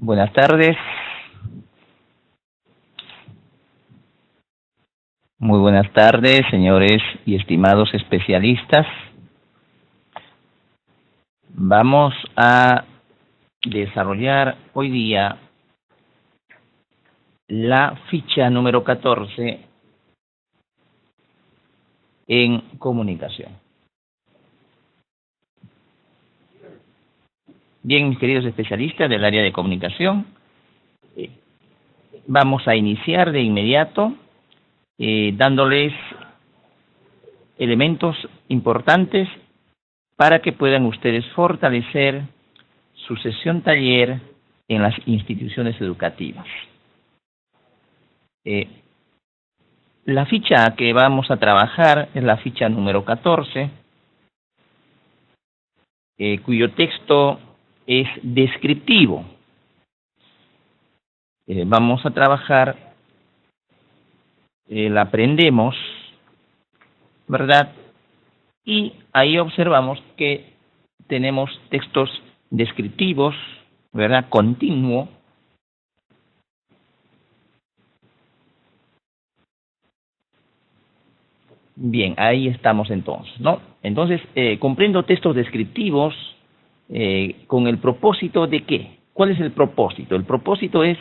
Buenas tardes. Muy buenas tardes, señores y estimados especialistas. Vamos a desarrollar hoy día la ficha número 14 en comunicación. Bien, mis queridos especialistas del área de comunicación, vamos a iniciar de inmediato dándoles elementos importantes para que puedan ustedes fortalecer su sesión taller en las instituciones educativas. La ficha que vamos a trabajar es la ficha número 14, cuyo texto es descriptivo. Vamos a trabajar, la aprendemos, ¿verdad? Y ahí observamos que tenemos textos descriptivos, ¿verdad? Continuo. Bien, ahí estamos entonces, ¿no? Entonces, comprendo textos descriptivos con el propósito de ¿qué? ¿Cuál es el propósito? El propósito es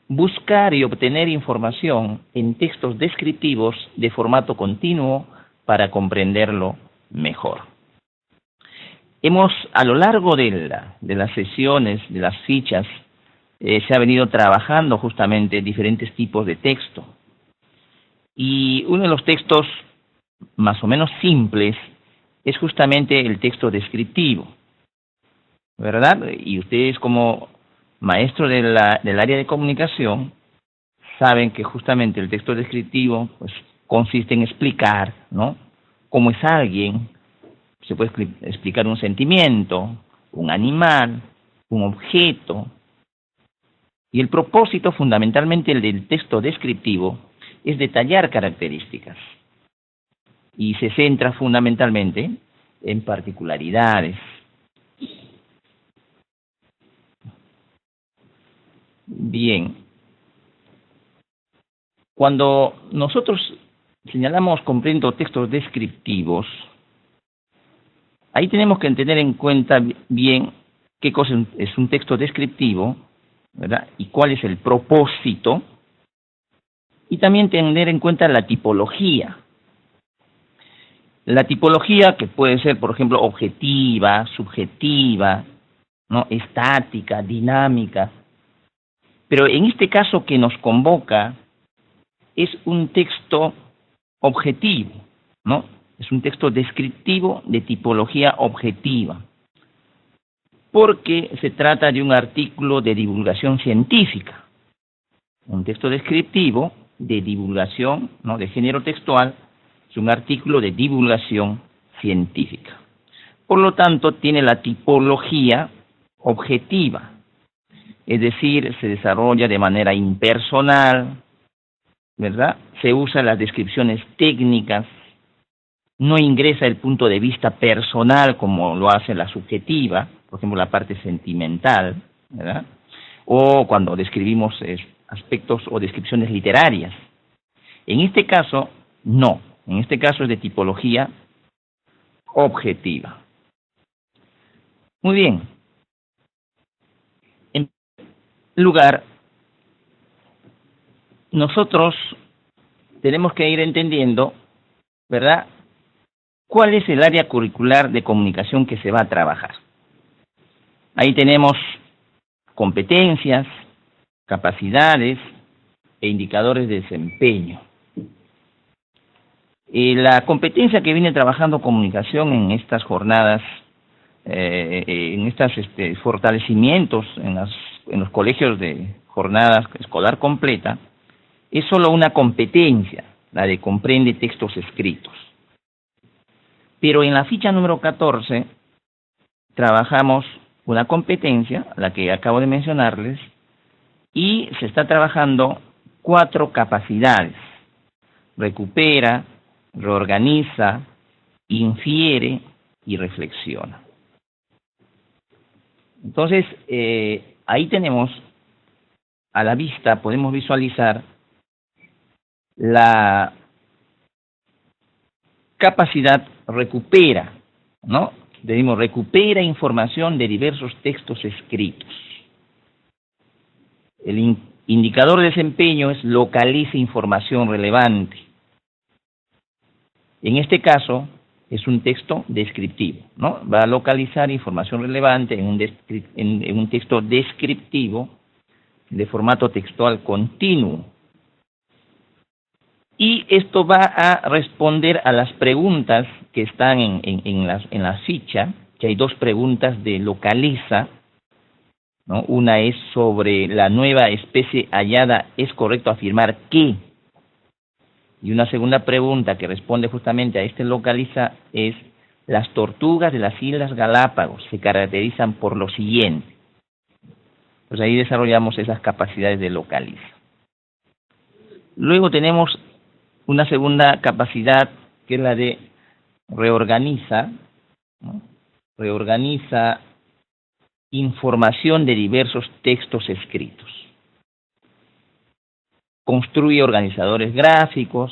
buscar y obtener información en textos descriptivos de formato continuo para comprenderlo mejor. Hemos, a lo largo de las sesiones, de las fichas, se ha venido trabajando justamente diferentes tipos de texto. Y uno de los textos más o menos simples es justamente el texto descriptivo, ¿verdad? Y ustedes como maestros del área de comunicación saben que justamente el texto descriptivo pues consiste en explicar, ¿no? Cómo es alguien. Se puede explicar un sentimiento, un animal, un objeto. Y el propósito fundamentalmente del texto descriptivo es detallar características. Y se centra fundamentalmente en particularidades. Bien. Cuando nosotros señalamos comprendo textos descriptivos, ahí tenemos que tener en cuenta bien qué cosa es un texto descriptivo, ¿verdad? Y cuál es el propósito. Y también tener en cuenta la tipología. La tipología que puede ser, por ejemplo, objetiva, subjetiva, ¿no? Estática, dinámica. Pero en este caso que nos convoca es un texto objetivo, ¿no? Es un texto descriptivo de tipología objetiva, porque se trata de un artículo de divulgación científica. Un texto descriptivo de divulgación, ¿no? De género textual, es un artículo de divulgación científica. Por lo tanto, tiene la tipología objetiva, es decir, se desarrolla de manera impersonal, ¿verdad? Se usan las descripciones técnicas, no ingresa el punto de vista personal como lo hace la subjetiva, por ejemplo, la parte sentimental, ¿verdad? O cuando describimos aspectos o descripciones literarias. En este caso, no. En este caso es de tipología objetiva. Muy bien. En lugar, nosotros tenemos que ir entendiendo, ¿verdad?, cuál es el área curricular de comunicación que se va a trabajar. Ahí tenemos competencias, capacidades e indicadores de desempeño. La competencia que viene trabajando comunicación en estas jornadas, en estos fortalecimientos en los colegios de jornada escolar completa, es solo una competencia, la de comprende textos escritos. Pero en la ficha número 14 trabajamos una competencia, la que acabo de mencionarles, y se está trabajando 4 capacidades. Recupera, reorganiza, infiere y reflexiona. Entonces, ahí tenemos a la vista podemos visualizar la capacidad recupera, ¿no? Decimos, recupera información de diversos textos escritos. El indicador de desempeño es localiza información relevante. En este caso, es un texto descriptivo, ¿no? Va a localizar información relevante en un texto descriptivo de formato textual continuo. Y esto va a responder a las preguntas que están en la ficha, que hay dos preguntas de localiza, ¿no? Una es sobre la nueva especie hallada, ¿es correcto afirmar que? Y una segunda pregunta que responde justamente a este localiza es, las tortugas de las Islas Galápagos se caracterizan por lo siguiente. Pues ahí desarrollamos esas capacidades de localiza. Luego tenemos una segunda capacidad que es la de reorganiza, ¿no? Reorganiza información de diversos textos escritos. Construye organizadores gráficos,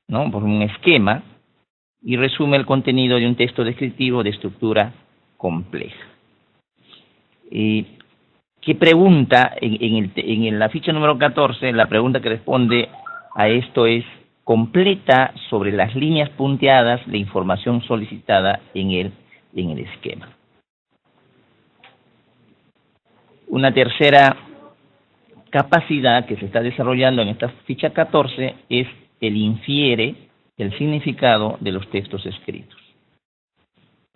¿no? Por un esquema, y resume el contenido de un texto descriptivo de estructura compleja. ¿Qué pregunta? En la ficha número 14, la pregunta que responde a esto es, completa sobre las líneas punteadas la información solicitada en el esquema. Una tercera capacidad que se está desarrollando en esta ficha 14 es el infiere el significado de los textos escritos.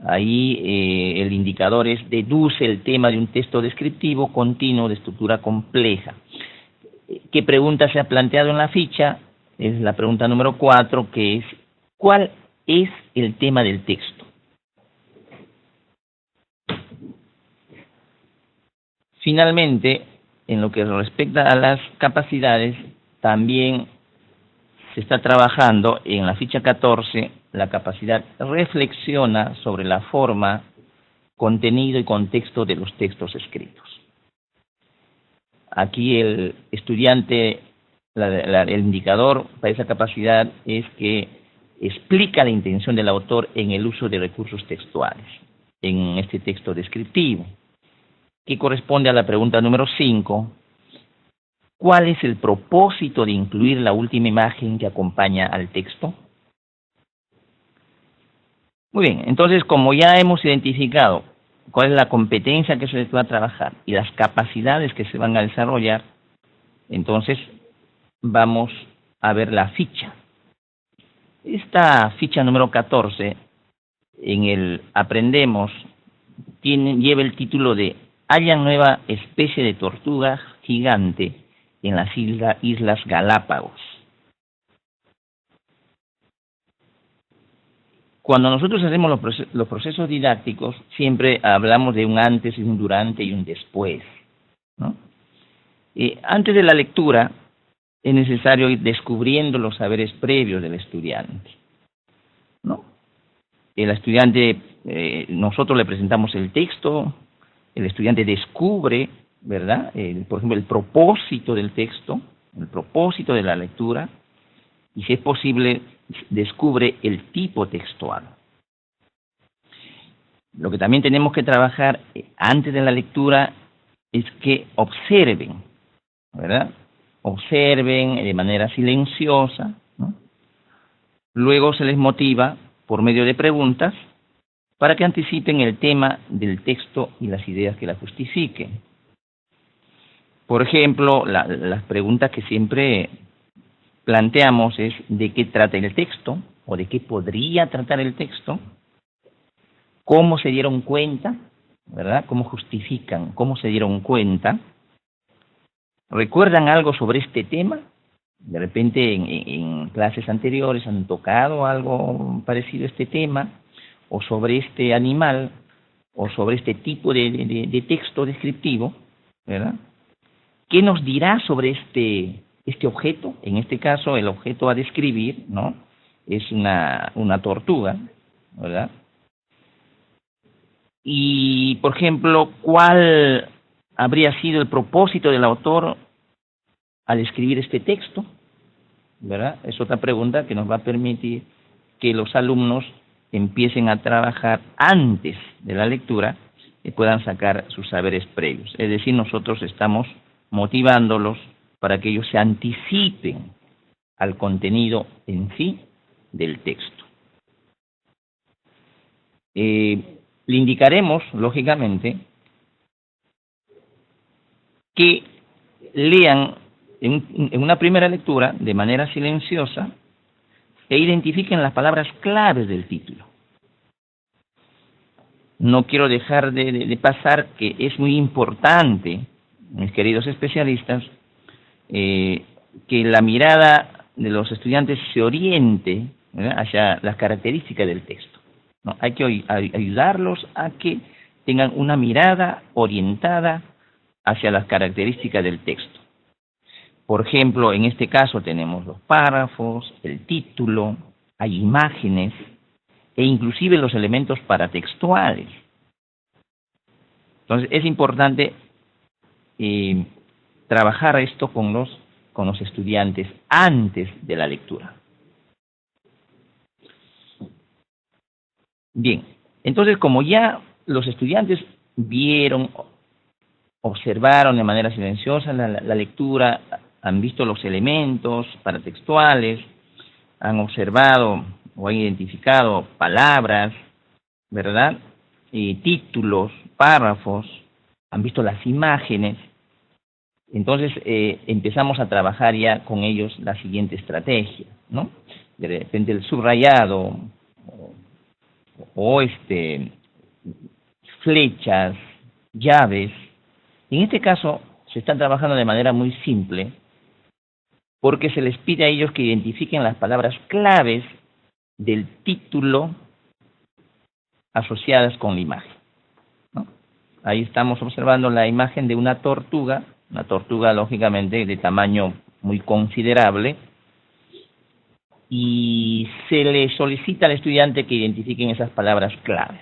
Ahí el indicador es deduce el tema de un texto descriptivo continuo de estructura compleja. ¿Qué pregunta se ha planteado en la ficha? Es la pregunta número 4, que es ¿cuál es el tema del texto? Finalmente, en lo que respecta a las capacidades, también se está trabajando en la ficha 14, la capacidad reflexiona sobre la forma, contenido y contexto de los textos escritos. Aquí el estudiante, el indicador para esa capacidad es que explica la intención del autor en el uso de recursos textuales en este texto descriptivo, que corresponde a la pregunta número 5. ¿Cuál es el propósito de incluir la última imagen que acompaña al texto? Muy bien, entonces como ya hemos identificado cuál es la competencia que se va a trabajar y las capacidades que se van a desarrollar, entonces vamos a ver la ficha. Esta ficha número 14, en el aprendemos, lleva el título de hallan nueva especie de tortuga gigante en las Islas Galápagos. Cuando nosotros hacemos los procesos didácticos, siempre hablamos de un antes y un durante y un después, ¿no? Antes de la lectura, es necesario ir descubriendo los saberes previos del estudiante, ¿no? El estudiante, nosotros le presentamos el texto, el estudiante descubre, ¿verdad? Por ejemplo, el propósito del texto, el propósito de la lectura, y si es posible, descubre el tipo textual. Lo que también tenemos que trabajar antes de la lectura es que observen, ¿verdad? Observen de manera silenciosa, ¿no? Luego se les motiva por medio de preguntas para que anticipen el tema del texto y las ideas que la justifiquen. Por ejemplo, las preguntas que siempre planteamos es de qué trata el texto o de qué podría tratar el texto, cómo se dieron cuenta, ¿verdad? Cómo justifican, cómo se dieron cuenta. ¿Recuerdan algo sobre este tema? De repente en clases anteriores han tocado algo parecido a este tema, o sobre este animal, o sobre este tipo de texto descriptivo, ¿verdad? ¿Qué nos dirá sobre este objeto? En este caso, el objeto a describir, ¿no? Es una tortuga, ¿verdad? Y, por ejemplo, ¿cuál habría sido el propósito del autor al escribir este texto? ¿Verdad? Es otra pregunta que nos va a permitir que los alumnos empiecen a trabajar antes de la lectura y puedan sacar sus saberes previos. Es decir, nosotros estamos motivándolos para que ellos se anticipen al contenido en sí del texto. Le indicaremos, lógicamente, que lean en una primera lectura de manera silenciosa e identifiquen las palabras claves del título. No quiero dejar de pasar que es muy importante, mis queridos especialistas, que la mirada de los estudiantes se oriente, ¿verdad?, hacia las características del texto, ¿no? Hay que ayudarlos a que tengan una mirada orientada hacia las características del texto. Por ejemplo, en este caso tenemos los párrafos, el título, hay imágenes e inclusive los elementos paratextuales. Entonces es importante trabajar esto con los estudiantes antes de la lectura. Bien, entonces como ya los estudiantes vieron, observaron de manera silenciosa la lectura, han visto los elementos paratextuales, han observado o han identificado palabras, ¿verdad?, títulos, párrafos, han visto las imágenes. Entonces empezamos a trabajar ya con ellos la siguiente estrategia, ¿no? De repente el subrayado o flechas, llaves. En este caso se están trabajando de manera muy simple porque se les pide a ellos que identifiquen las palabras claves del título asociadas con la imagen, ¿no? Ahí estamos observando la imagen de una tortuga lógicamente de tamaño muy considerable, y se le solicita al estudiante que identifiquen esas palabras claves.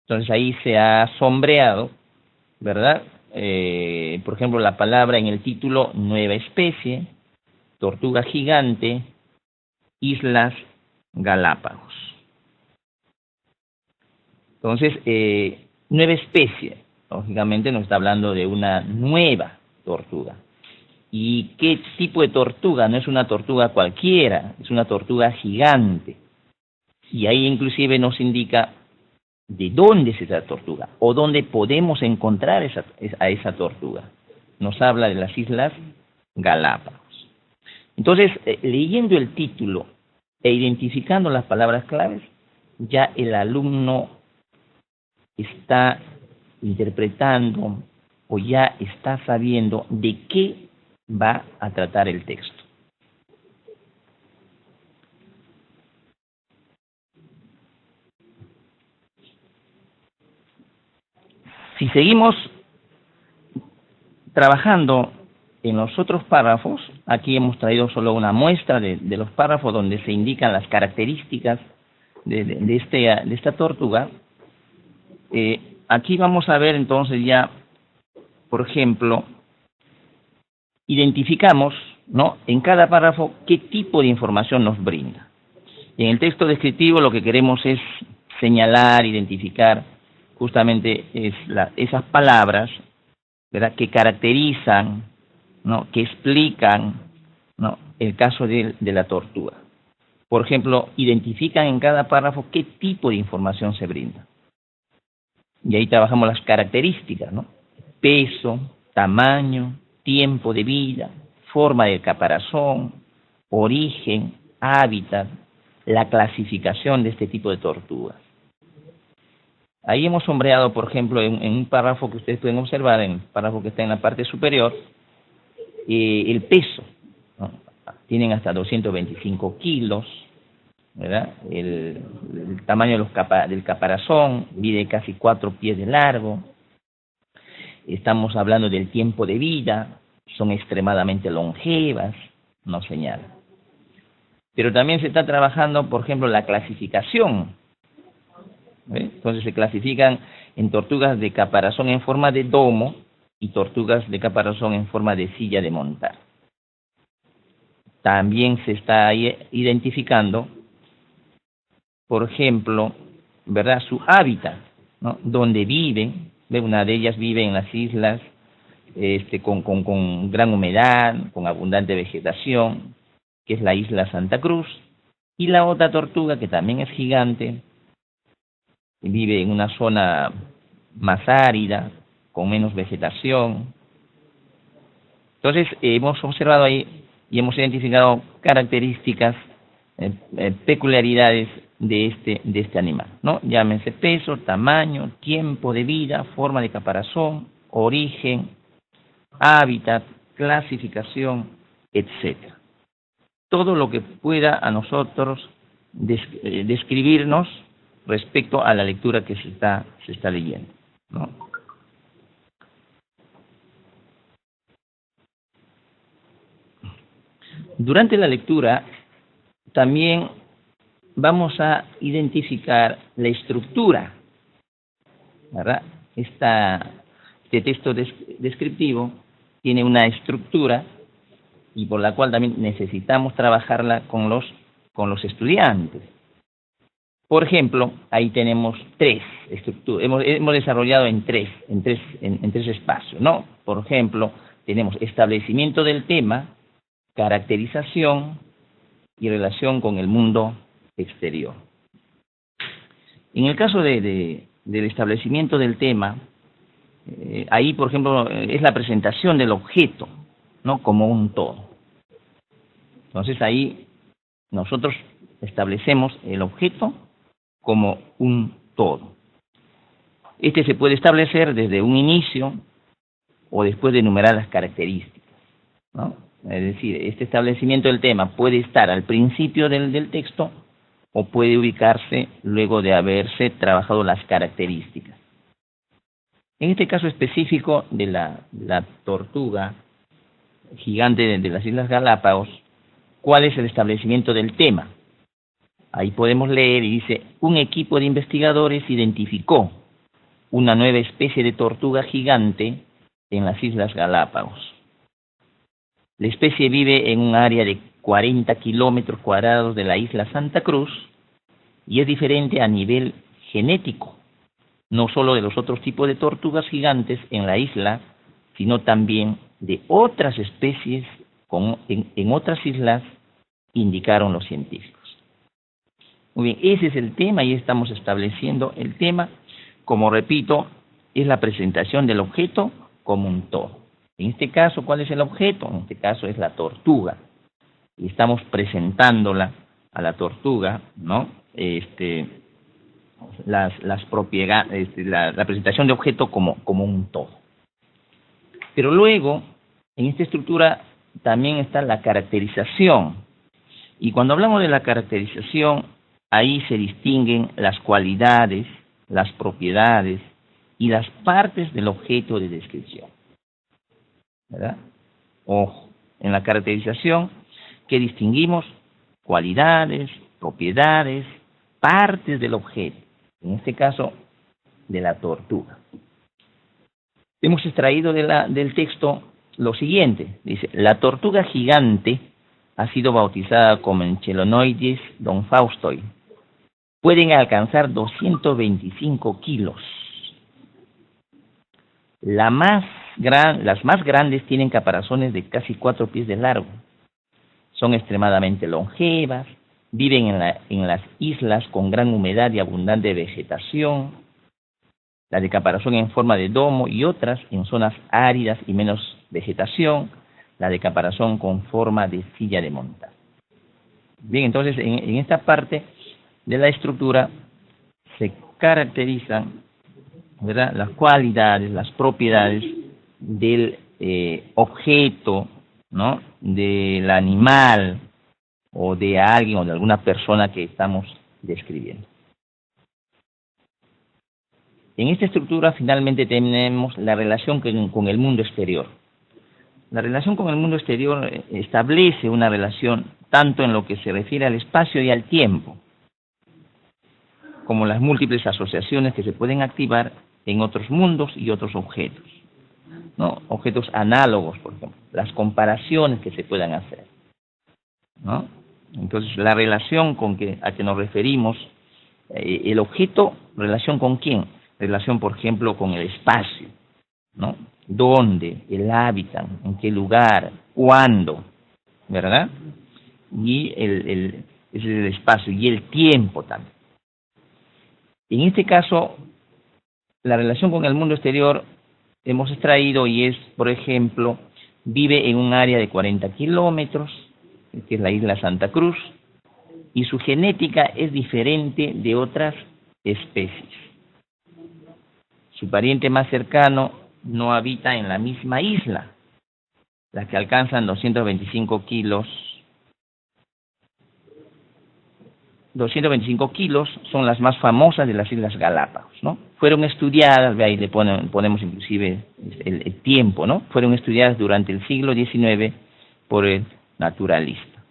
Entonces ahí se ha sombreado, ¿verdad? Por ejemplo, la palabra en el título, nueva especie, tortuga gigante, Islas Galápagos. Entonces, nueva especie, lógicamente nos está hablando de una nueva tortuga. ¿Y qué tipo de tortuga? No es una tortuga cualquiera, es una tortuga gigante. Y ahí inclusive nos indica de dónde es esa tortuga o dónde podemos encontrar a esa tortuga. Nos habla de las Islas Galápagos. Entonces, leyendo el título e identificando las palabras claves, ya el alumno está interpretando o ya está sabiendo de qué va a tratar el texto. Si seguimos trabajando en los otros párrafos, aquí hemos traído solo una muestra de los párrafos donde se indican las características de esta tortuga. Aquí vamos a ver entonces ya, por ejemplo, identificamos, ¿no?, en cada párrafo qué tipo de información nos brinda. Y en el texto descriptivo lo que queremos es señalar, identificar justamente esas palabras, ¿verdad?, que caracterizan, ¿no?, que explican, ¿no?, el caso de la tortuga. Por ejemplo, identifican en cada párrafo qué tipo de información se brinda. Y ahí trabajamos las características, ¿no? Peso, tamaño, tiempo de vida, forma del caparazón, origen, hábitat, la clasificación de este tipo de tortugas. Ahí hemos sombreado, por ejemplo, en un párrafo que ustedes pueden observar, en el párrafo que está en la parte superior, el peso, ¿no? Tienen hasta 225 kilos, ¿verdad? El tamaño del caparazón mide casi 4 pies de largo. Estamos hablando del tiempo de vida, son extremadamente longevas, nos señala. Pero también se está trabajando, por ejemplo, la clasificación. Entonces se clasifican en tortugas de caparazón en forma de domo, y tortugas de caparazón en forma de silla de montar. También se está identificando, por ejemplo, ¿verdad?, su hábitat, ¿no?, donde viven. Una de ellas vive en las islas con gran humedad, con abundante vegetación, que es la isla Santa Cruz, y la otra tortuga, que también es gigante, vive en una zona más árida, con menos vegetación. Entonces, hemos observado ahí y hemos identificado características, peculiaridades de este animal, ¿no? Llámense peso, tamaño, tiempo de vida, forma de caparazón, origen, hábitat, clasificación, etcétera. Todo lo que pueda a nosotros describirnos respecto a la lectura que se está leyendo, ¿no? Durante la lectura también vamos a identificar la estructura, ¿verdad? Este texto descriptivo tiene una estructura y por la cual también necesitamos trabajarla con los estudiantes. Por ejemplo, ahí tenemos tres estructuras, hemos desarrollado en tres espacios, ¿no? Por ejemplo, tenemos establecimiento del tema, caracterización y relación con el mundo exterior. En el caso del establecimiento del tema, ahí, por ejemplo, es la presentación del objeto, ¿no?, como un todo. Entonces, ahí nosotros establecemos el objeto como un todo. Este se puede establecer desde un inicio o después de enumerar las características, ¿no? Es decir, este establecimiento del tema puede estar al principio del texto o puede ubicarse luego de haberse trabajado las características. En este caso específico de la tortuga gigante de las Islas Galápagos, ¿cuál es el establecimiento del tema? Ahí podemos leer y dice: un equipo de investigadores identificó una nueva especie de tortuga gigante en las Islas Galápagos. La especie vive en un área de 40 kilómetros cuadrados de la isla Santa Cruz y es diferente a nivel genético, no solo de los otros tipos de tortugas gigantes en la isla, sino también de otras especies en otras islas, indicaron los científicos. Muy bien, ese es el tema y estamos estableciendo el tema. Como repito, es la presentación del objeto como un todo. En este caso, ¿cuál es el objeto? En este caso es la tortuga. Y estamos presentándola a la tortuga, ¿no? Las propiedades, la presentación de objeto como un todo. Pero luego, en esta estructura también está la caracterización. Y cuando hablamos de la caracterización, ahí se distinguen las cualidades, las propiedades y las partes del objeto de descripción, ¿verdad? Ojo, en la caracterización, ¿qué distinguimos? Cualidades, propiedades, partes del objeto, en este caso de la tortuga. Hemos extraído del texto lo siguiente, dice: la tortuga gigante ha sido bautizada como Enchelonoidis donfaustoi. Pueden alcanzar 225 kilos. Las más grandes tienen caparazones de casi 4 pies de largo. Son extremadamente longevas, viven en las islas con gran humedad y abundante vegetación. La de caparazón en forma de domo y otras en zonas áridas y menos vegetación. La de caparazón con forma de silla de montar. Bien, entonces en esta parte de la estructura se caracterizan, ¿verdad?, las cualidades, las propiedades del objeto, ¿no?, del animal o de alguien o de alguna persona que estamos describiendo. En esta estructura finalmente tenemos la relación con el mundo exterior. La relación con el mundo exterior establece una relación tanto en lo que se refiere al espacio y al tiempo, como las múltiples asociaciones que se pueden activar en otros mundos y otros objetos. ¿no? Objetos análogos, por ejemplo, las comparaciones que se puedan hacer, ¿no? Entonces, la relación a que nos referimos, el objeto, ¿relación con quién? Relación, por ejemplo, con el espacio, ¿no? ¿Dónde? El hábitat, en qué lugar, cuándo, ¿verdad? Y ese es el espacio, y el tiempo también. En este caso, la relación con el mundo exterior hemos extraído y es, por ejemplo, vive en un área de 40 kilómetros, que es la isla Santa Cruz, y su genética es diferente de otras especies. Su pariente más cercano no habita en la misma isla, las que alcanzan 225 kilos. 225 kilos son las más famosas de las Islas Galápagos, ¿no? Fueron estudiadas, ahí le ponemos inclusive el tiempo, ¿no? Fueron estudiadas durante el siglo XIX por el naturalista.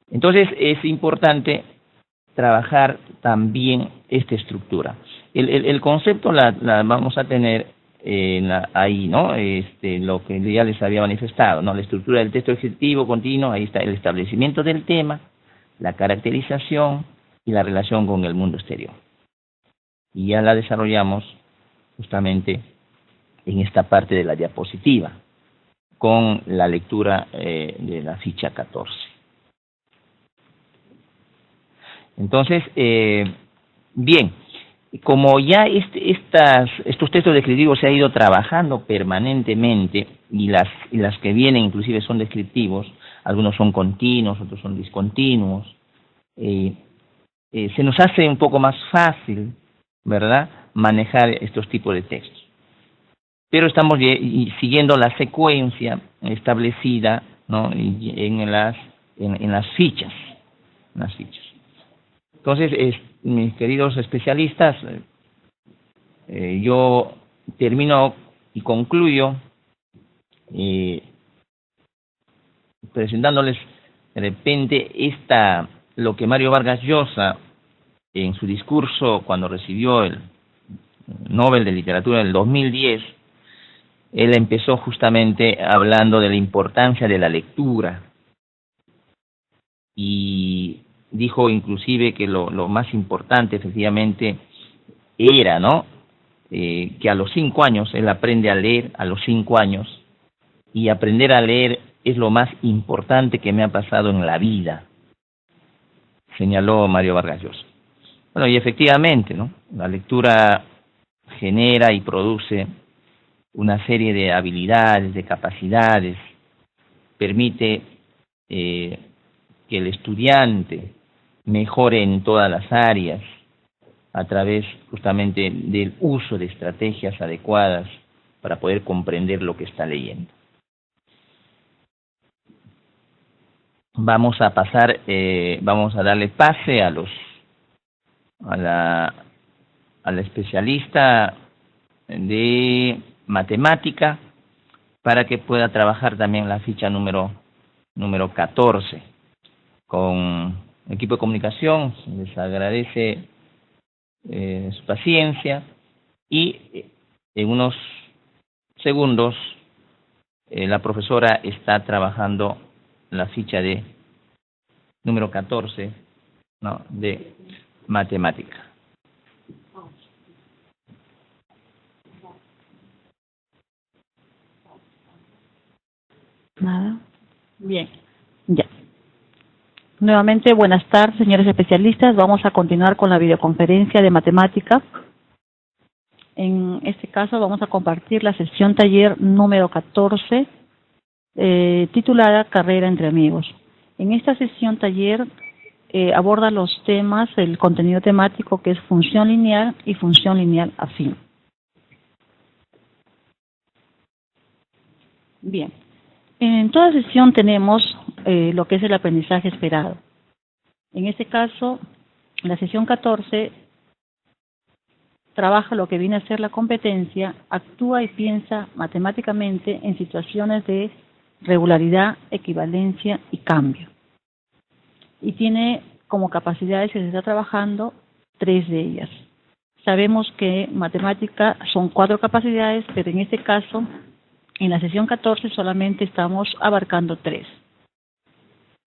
Entonces es importante trabajar también esta estructura. El concepto la vamos a tener ahí, ¿no? Lo que ya les había manifestado, ¿no? La estructura del texto descriptivo continuo, ahí está el establecimiento del tema, la caracterización y la relación con el mundo exterior. Y ya la desarrollamos justamente en esta parte de la diapositiva, con la lectura de la ficha 14. Entonces, bien, como ya estos textos descriptivos se ha ido trabajando permanentemente, y las que vienen inclusive son descriptivos, algunos son continuos, otros son discontinuos, se nos hace un poco más fácil, ¿verdad?, manejar estos tipos de textos. Pero estamos siguiendo la secuencia establecida, ¿no?, en las fichas. Entonces, mis queridos especialistas, yo termino y concluyo presentándoles de repente lo que Mario Vargas Llosa, en su discurso cuando recibió el Nobel de Literatura del 2010, él empezó justamente hablando de la importancia de la lectura, y dijo inclusive que lo más importante efectivamente era, ¿no?, que a los 5 años él aprende a leer, a los 5 años, y aprender a leer es lo más importante que me ha pasado en la vida, señaló Mario Vargas Llosa. Bueno, y efectivamente, ¿no?, la lectura genera y produce una serie de habilidades, de capacidades, permite que el estudiante mejore en todas las áreas a través justamente del uso de estrategias adecuadas para poder comprender lo que está leyendo. Vamos a pasar, vamos a darle pase a la especialista de matemática para que pueda trabajar también la ficha número 14 con el equipo de comunicación. Les agradece su paciencia, y en unos segundos la profesora está trabajando la ficha de número 14, ¿no?, de matemática. Nada. Bien. Ya. Nuevamente, buenas tardes, señores especialistas. Vamos a continuar con la videoconferencia de matemática. En este caso vamos a compartir la sesión taller número 14, titulada Carrera entre amigos. En esta sesión taller aborda los temas, el contenido temático, que es función lineal y función lineal afín. Bien. En toda sesión tenemos lo que es el aprendizaje esperado. En este caso, la sesión 14 trabaja lo que viene a ser la competencia, actúa y piensa matemáticamente en situaciones de regularidad, equivalencia y cambio. Y tiene como capacidades que se está trabajando 3 de ellas. Sabemos que matemática son 4 capacidades, pero en este caso En la sesión 14 solamente estamos abarcando 3.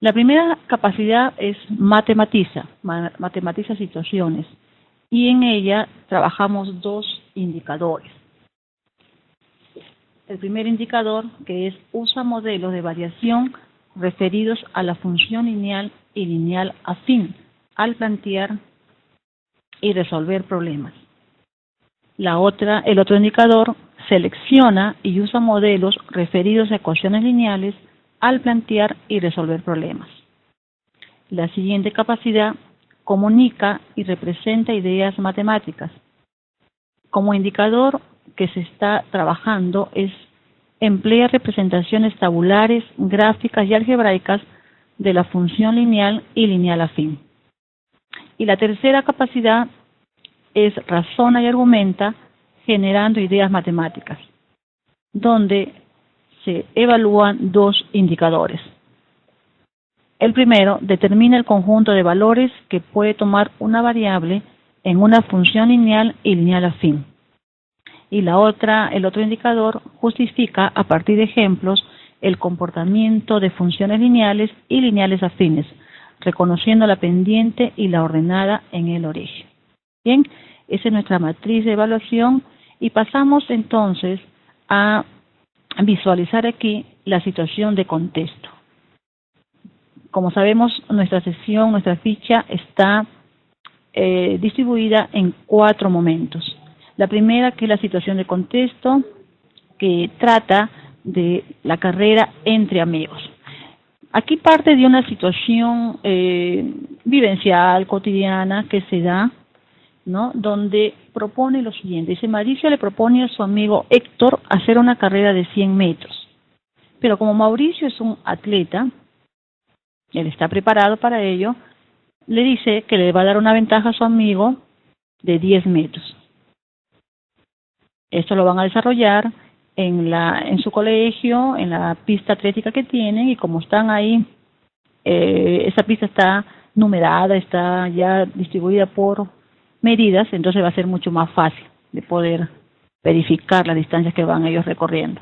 La primera capacidad es matematiza situaciones, y en ella trabajamos 2 indicadores. El primer indicador, que es usa modelos de variación referidos a la función lineal y lineal afín al plantear y resolver problemas. El otro indicador, selecciona y usa modelos referidos a ecuaciones lineales al plantear y resolver problemas. La siguiente capacidad, comunica y representa ideas matemáticas. Como indicador que se está trabajando es emplea representaciones tabulares, gráficas y algebraicas de la función lineal y lineal afín. Y la tercera capacidad es razona y argumenta generando ideas matemáticas, donde se evalúan 2 indicadores. El primero determina el conjunto de valores que puede tomar una variable en una función lineal y lineal afín. Y el otro indicador justifica a partir de ejemplos el comportamiento de funciones lineales y lineales afines, reconociendo la pendiente y la ordenada en el origen. Bien, esa es nuestra matriz de evaluación y pasamos entonces a visualizar aquí la situación de contexto. Como sabemos, nuestra ficha está distribuida en 4 momentos. La primera, que es la situación de contexto, que trata de la carrera entre amigos. Aquí parte de una situación vivencial, cotidiana, que se da, ¿no?, donde propone lo siguiente. Dice, Mauricio le propone a su amigo Héctor hacer una carrera de 100 metros. Pero como Mauricio es un atleta, él está preparado para ello, le dice que le va a dar una ventaja a su amigo de 10 metros. Esto lo van a desarrollar en su colegio, en la pista atlética que tienen, y como están ahí, esa pista está numerada, está ya distribuida por medidas, entonces va a ser mucho más fácil de poder verificar las distancias que van ellos recorriendo.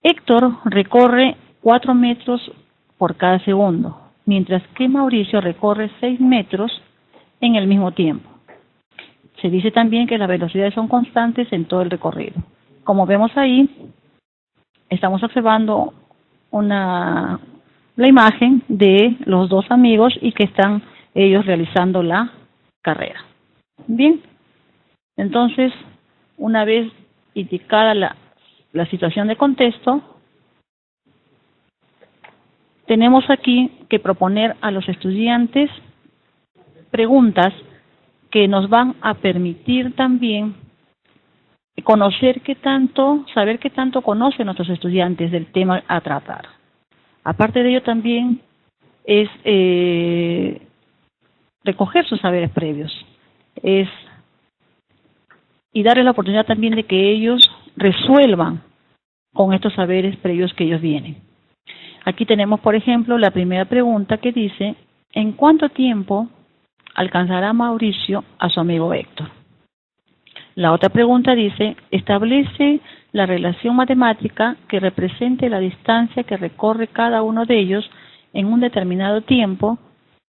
Héctor recorre 4 metros por cada segundo, mientras que Mauricio recorre 6 metros en el mismo tiempo. Se dice también que las velocidades son constantes en todo el recorrido. Como vemos ahí, estamos observando la imagen de los 2 amigos y que están ellos realizando la carrera. Bien, entonces, una vez indicada la situación de contexto, tenemos aquí que proponer a los estudiantes preguntas que nos van a permitir también saber qué tanto conocen nuestros estudiantes del tema a tratar. Aparte de ello, también es recoger sus saberes previos, y darles la oportunidad también de que ellos resuelvan con estos saberes previos que ellos vienen. Aquí tenemos, por ejemplo, la primera pregunta que dice, ¿en cuánto tiempo alcanzará Mauricio a su amigo Héctor? La otra pregunta dice, establece la relación matemática que represente la distancia que recorre cada uno de ellos en un determinado tiempo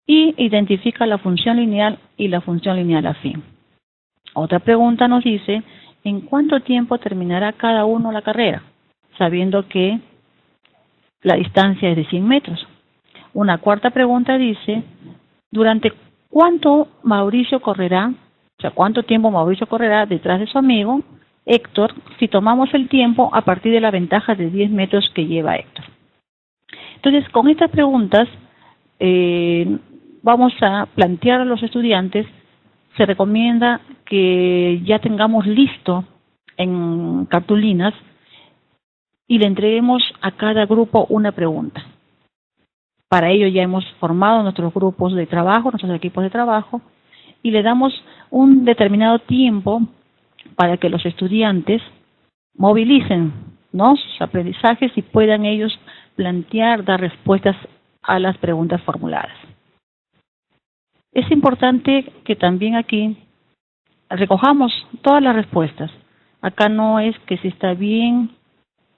y identifica la función lineal y la función lineal afín. Otra pregunta nos dice, ¿en cuánto tiempo terminará cada uno la carrera? Sabiendo que la distancia es de 100 metros. Una cuarta pregunta dice, ¿durante cuánto tiempo Mauricio correrá detrás de su amigo Héctor si tomamos el tiempo a partir de la ventaja de 10 metros que lleva Héctor? Entonces, con estas preguntas vamos a plantear a los estudiantes. Se recomienda que ya tengamos listo en cartulinas y le entreguemos a cada grupo una pregunta. Para ello ya hemos formado nuestros grupos de trabajo, nuestros equipos de trabajo, y le damos un determinado tiempo para que los estudiantes movilicen, ¿no?, sus aprendizajes y puedan ellos dar respuestas a las preguntas formuladas. Es importante que también aquí recojamos todas las respuestas. Acá no es que si está bien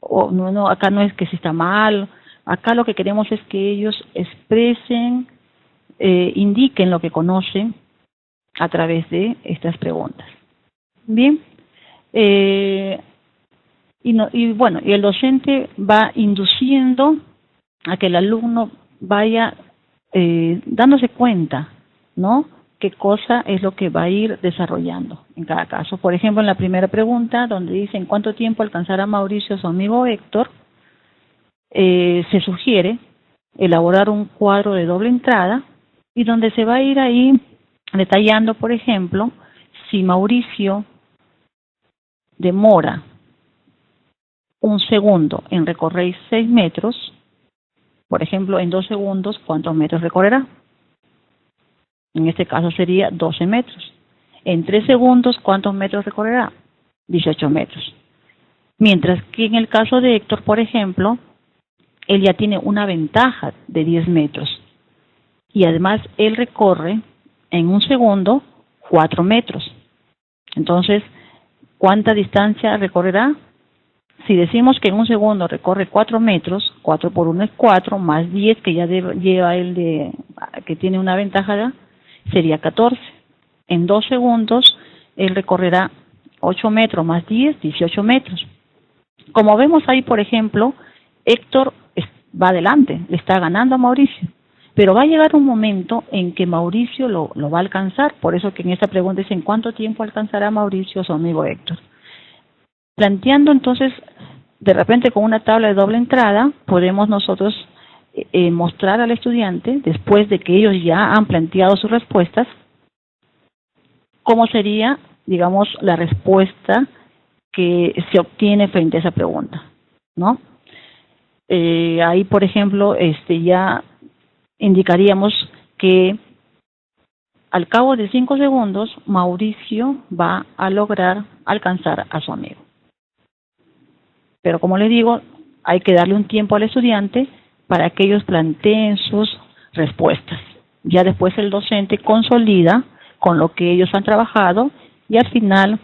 o no, acá no es que si está mal, acá lo que queremos es que ellos expresen, indiquen lo que conocen a través de estas preguntas. Bien, y el docente va induciendo a que el alumno vaya dándose cuenta, ¿no?, qué cosa es lo que va a ir desarrollando en cada caso. Por ejemplo, en la primera pregunta, donde dice ¿en cuánto tiempo alcanzará Mauricio a su amigo Héctor?, se sugiere elaborar un cuadro de doble entrada y donde se va a ir ahí detallando, por ejemplo, si Mauricio demora 1 segundo en recorrer 6 metros, por ejemplo, en 2 segundos, ¿cuántos metros recorrerá? En este caso sería 12 metros. En 3 segundos, ¿cuántos metros recorrerá? 18 metros. Mientras que en el caso de Héctor, por ejemplo, él ya tiene una ventaja de 10 metros. Y además, él recorre en 1 segundo 4 metros. Entonces, ¿cuánta distancia recorrerá? Si decimos que en 1 segundo recorre 4 metros, 4 por 1 es 4, más 10 que ya lleva él que tiene una ventaja, sería 14. En 2 segundos, él recorrerá 8 metros más 10, 18 metros. Como vemos ahí, por ejemplo, Héctor va adelante, le está ganando a Mauricio. Pero va a llegar un momento en que Mauricio lo va a alcanzar. Por eso que en esta pregunta dice, ¿en cuánto tiempo alcanzará Mauricio a su amigo Héctor? Planteando entonces, de repente con una tabla de doble entrada, podemos nosotros mostrar al estudiante, después de que ellos ya han planteado sus respuestas, cómo sería, digamos, la respuesta que se obtiene frente a esa pregunta, ¿no? Ahí, por ejemplo, ya indicaríamos que al cabo de 5 segundos, Mauricio va a lograr alcanzar a su amigo. Pero como les digo, hay que darle un tiempo al estudiante para que ellos planteen sus respuestas. Ya después el docente consolida con lo que ellos han trabajado y al final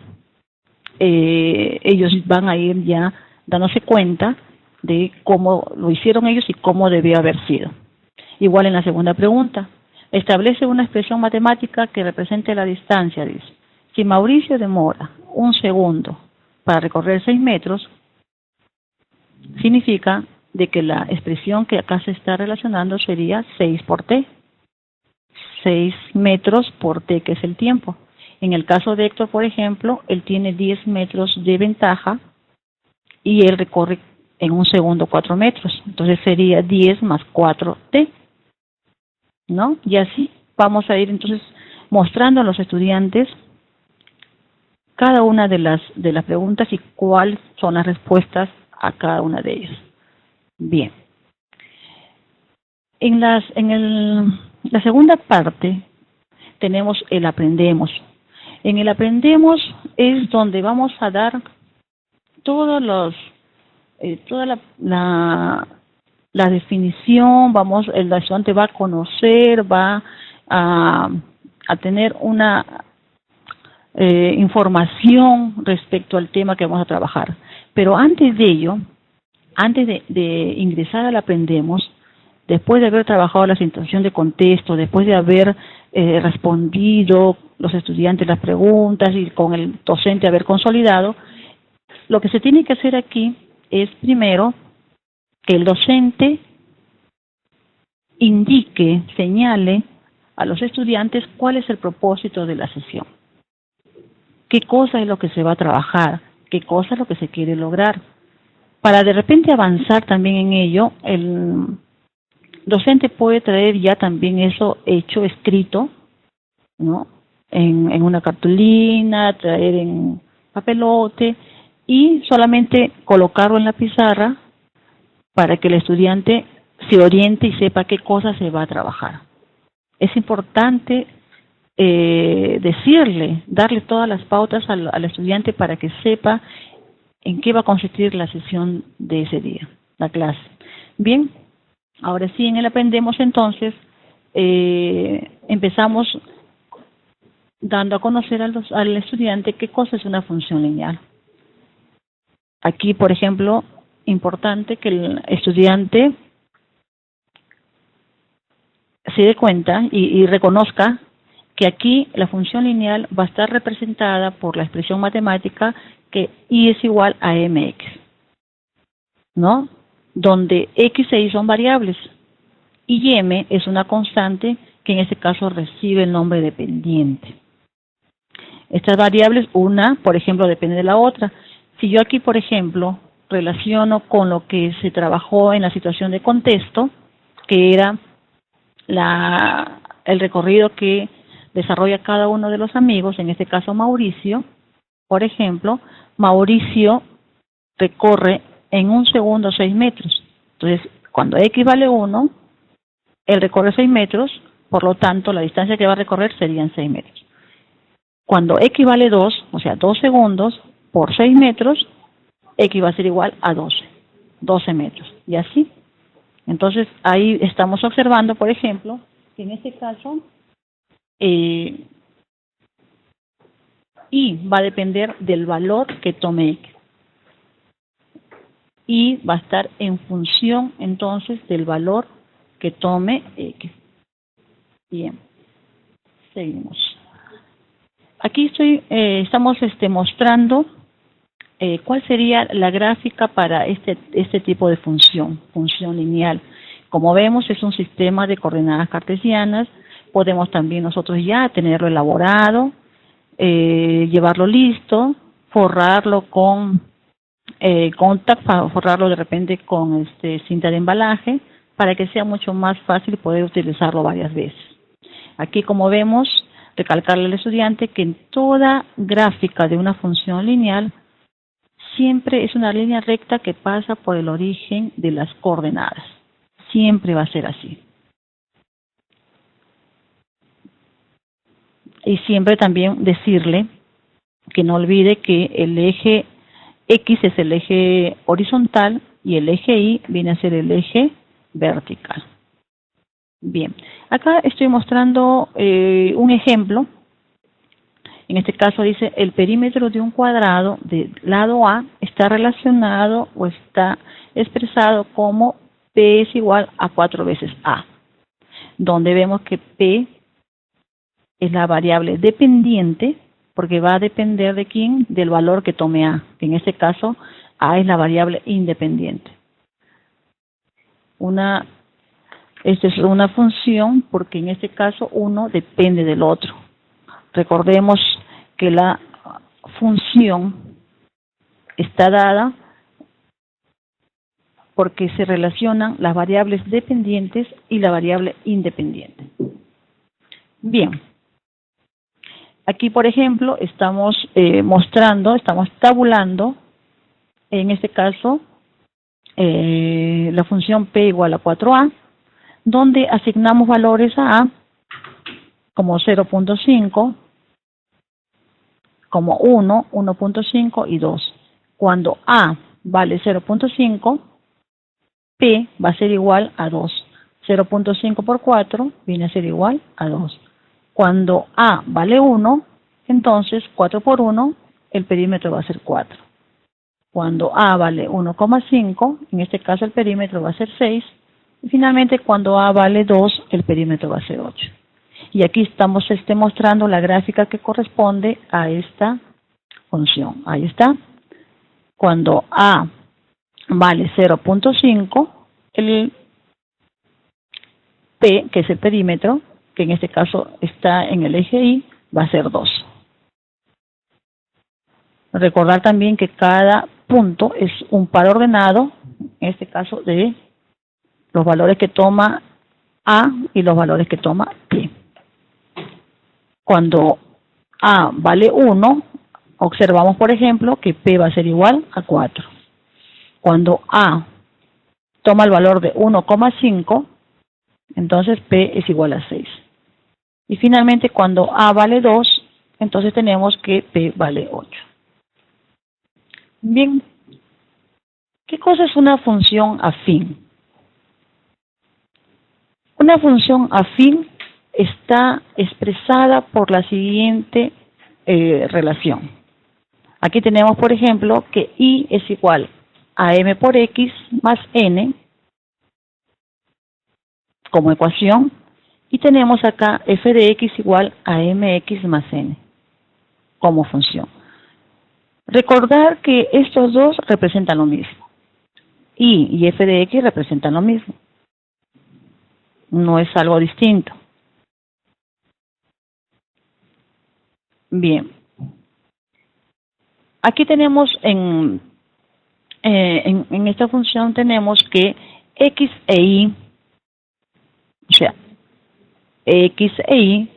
ellos van a ir ya dándose cuenta de cómo lo hicieron ellos y cómo debió haber sido. Igual en la segunda pregunta, establece una expresión matemática que represente la distancia, dice. Si Mauricio demora 1 segundo para recorrer 6 metros, significa de que la expresión que acá se está relacionando sería 6 por t. 6 metros por t, que es el tiempo. En el caso de Héctor, por ejemplo, él tiene 10 metros de ventaja y él recorre en 1 segundo 4 metros. Entonces sería 10 más 4t, ¿no? Y así vamos a ir entonces mostrando a los estudiantes cada una de las preguntas y cuáles son las respuestas a cada una de ellas. Bien. En la segunda parte tenemos el aprendemos. En el aprendemos es donde vamos a dar toda la definición, el estudiante va a conocer, va a tener una información respecto al tema que vamos a trabajar. Pero antes de ello, antes de ingresar al aprendemos, después de haber trabajado la situación de contexto, después de haber respondido los estudiantes las preguntas y con el docente haber consolidado, lo que se tiene que hacer aquí es primero que el docente indique, señale a los estudiantes cuál es el propósito de la sesión, qué cosa es lo que se va a trabajar, qué cosa es lo que se quiere lograr. Para de repente avanzar también en ello, el docente puede traer ya también eso hecho, escrito, ¿no?, en una cartulina, traer en papelote y solamente colocarlo en la pizarra para que el estudiante se oriente y sepa qué cosa se va a trabajar. Es importante darle todas las pautas al estudiante para que sepa en qué va a consistir la sesión de ese día, la clase. Bien, ahora sí, en el aprendemos entonces, empezamos dando a conocer al estudiante qué cosa es una función lineal. Aquí, por ejemplo, importante que el estudiante se dé cuenta y reconozca que aquí la función lineal va a estar representada por la expresión matemática que y es igual a mx, ¿no? Donde x e y son variables y m es una constante que en este caso recibe el nombre dependiente. Estas variables, una, por ejemplo, depende de la otra. Si yo aquí, por ejemplo, relaciono con lo que se trabajó en la situación de contexto, que era el recorrido que desarrolla cada uno de los amigos, en este caso Mauricio, por ejemplo, Mauricio recorre en un segundo 6 metros. Entonces, cuando x vale 1, él recorre 6 metros, por lo tanto, la distancia que va a recorrer serían 6 metros. Cuando x vale 2, o sea, 2 segundos por 6 metros, x va a ser igual a 12 metros. Y así. Entonces, ahí estamos observando, por ejemplo, que en este caso, y va a depender del valor que tome x. Y va a estar en función, entonces, del valor que tome x. Bien, seguimos. Aquí estamos mostrando cuál sería la gráfica para este tipo de función lineal. Como vemos, es un sistema de coordenadas cartesianas. Podemos también nosotros ya tenerlo elaborado, llevarlo listo, forrarlo con forrarlo de repente con cinta de embalaje para que sea mucho más fácil poder utilizarlo varias veces. Aquí, como vemos, recalcarle al estudiante que en toda gráfica de una función lineal siempre es una línea recta que pasa por el origen de las coordenadas. Siempre va a ser así. Y siempre también decirle que no olvide que el eje X es el eje horizontal y el eje Y viene a ser el eje vertical. Bien, acá estoy mostrando un ejemplo. En este caso dice, el perímetro de un cuadrado del lado A está relacionado o está expresado como P es igual a 4 veces A, donde vemos que P es la variable dependiente, porque va a depender de quién, del valor que tome A. En este caso, A es la variable independiente. Esta es una función porque en este caso uno depende del otro. Recordemos que la función está dada porque se relacionan las variables dependientes y la variable independiente. Bien. Aquí, por ejemplo, estamos estamos tabulando, en este caso, la función P igual a 4A, donde asignamos valores a como 0.5, como 1, 1.5 y 2. Cuando A vale 0.5, P va a ser igual a 2. 0.5 por 4 viene a ser igual a 2. Cuando A vale 1, entonces 4 por 1, el perímetro va a ser 4. Cuando A vale 1,5, en este caso el perímetro va a ser 6. Y finalmente cuando A vale 2, el perímetro va a ser 8. Y aquí estamos mostrando la gráfica que corresponde a esta función. Ahí está. Cuando A vale 0.5, el P, que es el perímetro, que en este caso está en el eje Y, va a ser 2. Recordar también que cada punto es un par ordenado, en este caso de los valores que toma A y los valores que toma P. Cuando A vale 1, observamos por ejemplo que P va a ser igual a 4. Cuando A toma el valor de 1,5, entonces P es igual a 6. Y finalmente cuando A vale 2, entonces tenemos que P vale 8. Bien, ¿qué cosa es una función afín? Una función afín está expresada por la siguiente relación. Aquí tenemos, por ejemplo, que Y es igual a m por x más n como ecuación, y tenemos acá f de x igual a mx más n como función. Recordar que estos dos representan lo mismo. Y f de x representan lo mismo. No es algo distinto. Bien. Aquí tenemos en esta función tenemos que x e y, o sea, x e y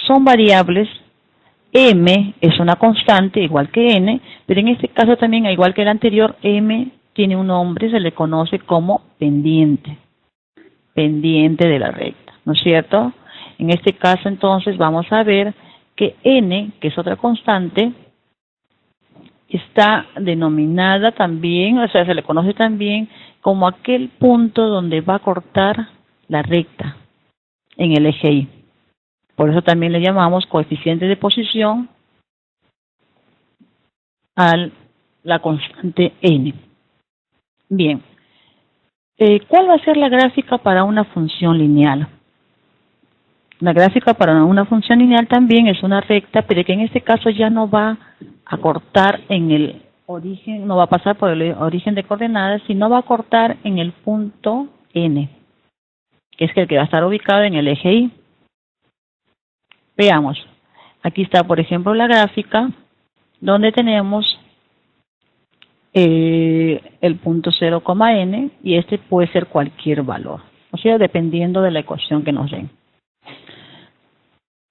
son variables. M es una constante igual que n, pero en este caso también, igual que el anterior, m tiene un nombre, se le conoce como pendiente de la recta, ¿no es cierto? En este caso entonces vamos a ver que n, que es otra constante, está denominada también, o sea, se le conoce también como aquel punto donde va a cortar la recta en el eje Y. Por eso también le llamamos coeficiente de posición a la constante n. Bien, ¿cuál va a ser la gráfica para una función lineal? La gráfica para una función lineal también es una recta, pero que en este caso ya no va a cortar en el origen, no va a pasar por el origen de coordenadas, sino va a cortar en el punto n, que es el que va a estar ubicado en el eje Y. Veamos, aquí está por ejemplo la gráfica donde tenemos el punto 0, n, y este puede ser cualquier valor, o sea, dependiendo de la ecuación que nos den.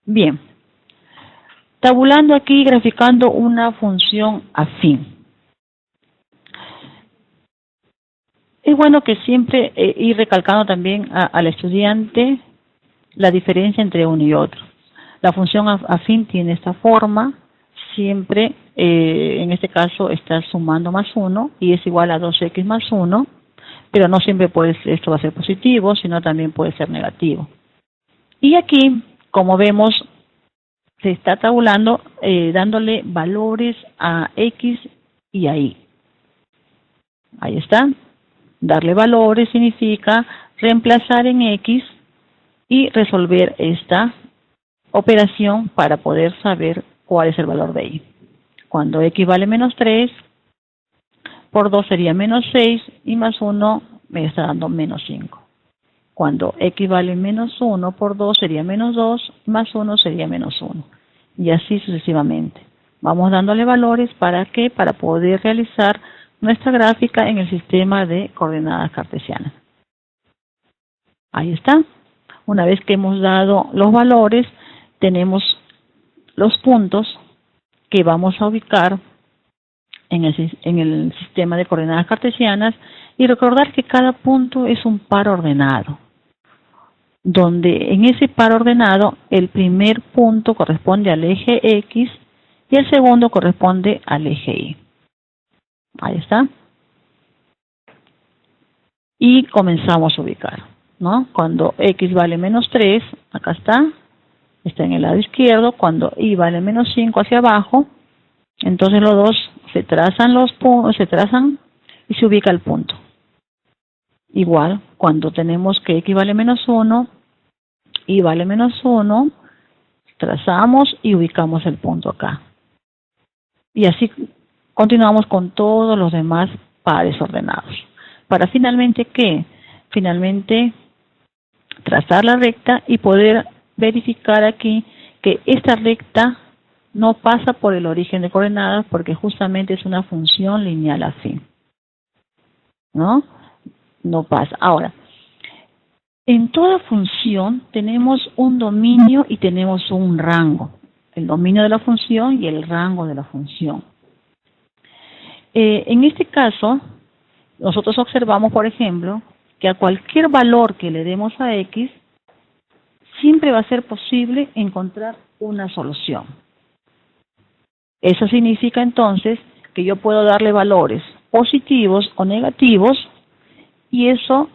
Bien, tabulando aquí, graficando una función afín. Es bueno que siempre ir recalcando también al estudiante la diferencia entre uno y otro. La función afín tiene esta forma, siempre, en este caso, está sumando más 1 y es igual a 2x más 1, pero no siempre esto va a ser positivo, sino también puede ser negativo. Y aquí, como vemos, se está tabulando dándole valores a x y a y. Ahí está. Darle valores significa reemplazar en x y resolver esta operación para poder saber cuál es el valor de y. Cuando x vale menos 3, por 2 sería menos 6 y más 1 me está dando menos 5. Cuando x vale menos 1 por 2 sería menos 2, más 1 sería menos 1. Y así sucesivamente. Vamos dándole valores, ¿para qué? Para poder realizar nuestra gráfica en el sistema de coordenadas cartesianas. Ahí está. Una vez que hemos dado los valores, tenemos los puntos que vamos a ubicar en el sistema de coordenadas cartesianas, y recordar que cada punto es un par ordenado, donde en ese par ordenado el primer punto corresponde al eje X y el segundo corresponde al eje Y. Ahí está. Y comenzamos a ubicar, ¿no? Cuando X vale menos 3, acá está en el lado izquierdo. Cuando Y vale menos 5 hacia abajo, entonces los dos se trazan y se ubica el punto. Igual, cuando tenemos que X vale menos 1, Y vale menos 1, trazamos y ubicamos el punto acá. Y así continuamos con todos los demás pares ordenados. Para finalmente, ¿qué? Finalmente, trazar la recta y poder verificar aquí que esta recta no pasa por el origen de coordenadas, porque justamente es una función lineal afín, ¿no? No pasa. Ahora, en toda función tenemos un dominio y tenemos un rango. El dominio de la función y el rango de la función. En este caso, nosotros observamos, por ejemplo, que a cualquier valor que le demos a X, siempre va a ser posible encontrar una solución. Eso significa entonces que yo puedo darle valores positivos o negativos, y eso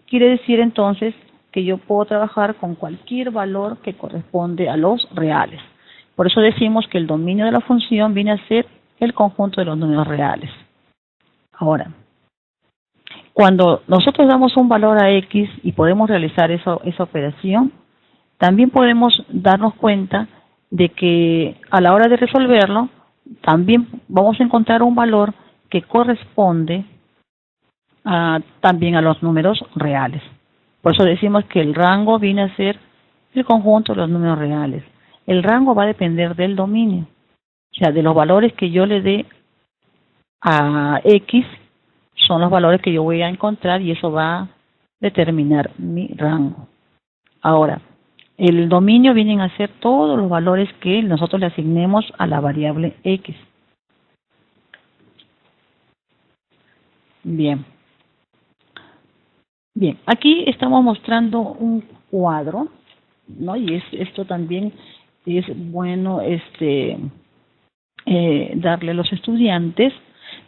quiere decir entonces que yo puedo trabajar con cualquier valor que corresponde a los reales. Por eso decimos que el dominio de la función viene a ser el conjunto de los números reales. Ahora, cuando nosotros damos un valor a X y podemos realizar esa operación, también podemos darnos cuenta de que a la hora de resolverlo, también vamos a encontrar un valor que corresponde también a los números reales. Por eso decimos que el rango viene a ser el conjunto de los números reales. El rango va a depender del dominio, o sea, de los valores que yo le dé a X, son los valores que yo voy a encontrar y eso va a determinar mi rango. Ahora, el dominio vienen a ser todos los valores que nosotros le asignemos a la variable X. Bien. Bien, aquí estamos mostrando un cuadro, ¿no? Y esto también es bueno darle a los estudiantes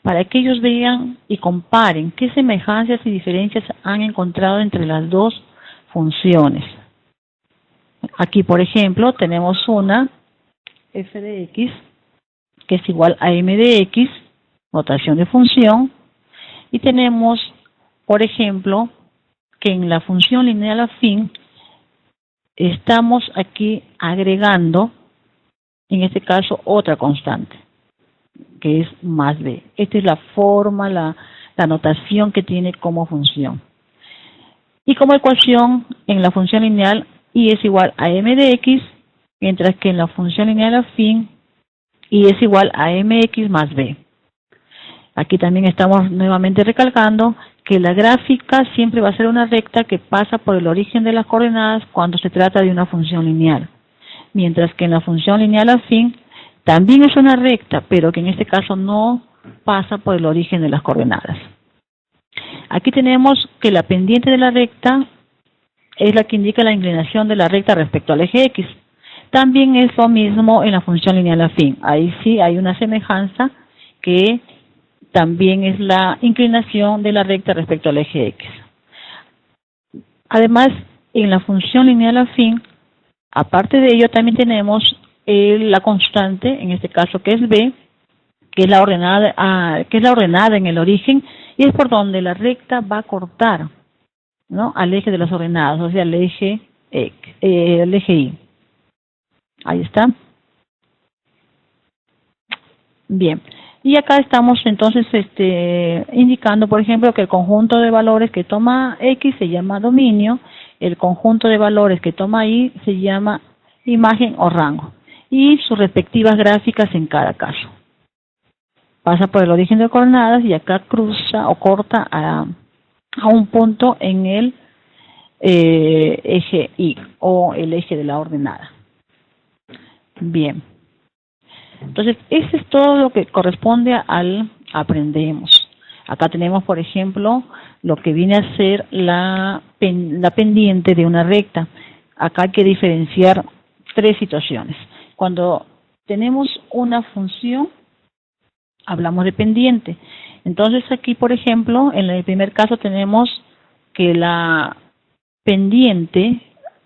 para que ellos vean y comparen qué semejanzas y diferencias han encontrado entre las dos funciones. Aquí, por ejemplo, tenemos una f de x que es igual a m de x, notación de función, y tenemos, por ejemplo, que en la función lineal afín estamos aquí agregando, en este caso, otra constante, que es más b. Esta es la forma, la notación que tiene como función. Y como ecuación, en la función lineal, y es igual a m de x, mientras que en la función lineal afín, y es igual a mx más b. Aquí también estamos nuevamente recalcando que la gráfica siempre va a ser una recta que pasa por el origen de las coordenadas cuando se trata de una función lineal. Mientras que en la función lineal afín también es una recta, pero que en este caso no pasa por el origen de las coordenadas. Aquí tenemos que la pendiente de la recta es la que indica la inclinación de la recta respecto al eje X. También es lo mismo en la función lineal afín. Ahí sí hay una semejanza que también es la inclinación de la recta respecto al eje X. Además, en la función lineal afín, aparte de ello, también tenemos la constante, en este caso que es b, que es la ordenada en el origen, y es por donde la recta va a cortar, ¿no?, al eje de las ordenadas, o sea, al eje Y. Ahí está. Bien. Y acá estamos entonces indicando, por ejemplo, que el conjunto de valores que toma X se llama dominio, el conjunto de valores que toma Y se llama imagen o rango, y sus respectivas gráficas en cada caso. Pasa por el origen de coordenadas y acá cruza o corta a un punto en el eje Y o el eje de la ordenada. Bien. Entonces, eso es todo lo que corresponde al aprendemos. Acá tenemos, por ejemplo, lo que viene a ser la pendiente de una recta. Acá hay que diferenciar tres situaciones. Cuando tenemos una función, hablamos de pendiente. Entonces, aquí, por ejemplo, en el primer caso tenemos que la pendiente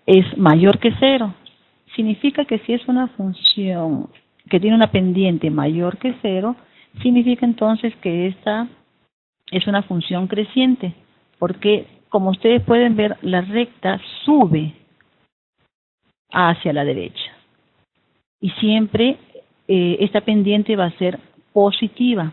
es mayor que 0. Significa que si es una función que tiene una pendiente mayor que 0, significa entonces que esta es una función creciente, porque como ustedes pueden ver, la recta sube hacia la derecha y siempre esta pendiente va a ser positiva,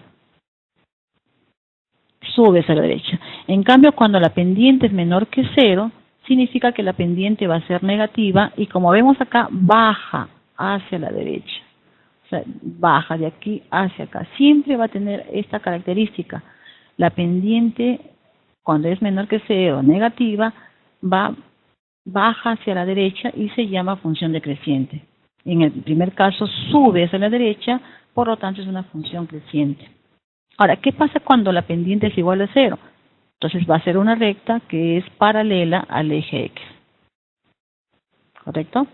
sube hacia la derecha. En cambio, cuando la pendiente es menor que 0, significa que la pendiente va a ser negativa y, como vemos acá, baja hacia la derecha. O sea, baja de aquí hacia acá. Siempre va a tener esta característica. La pendiente, cuando es menor que 0, negativa, baja hacia la derecha y se llama función decreciente. En el primer caso sube hacia la derecha, por lo tanto es una función creciente. Ahora, ¿qué pasa cuando la pendiente es igual a 0? Entonces va a ser una recta que es paralela al eje X. ¿Correcto?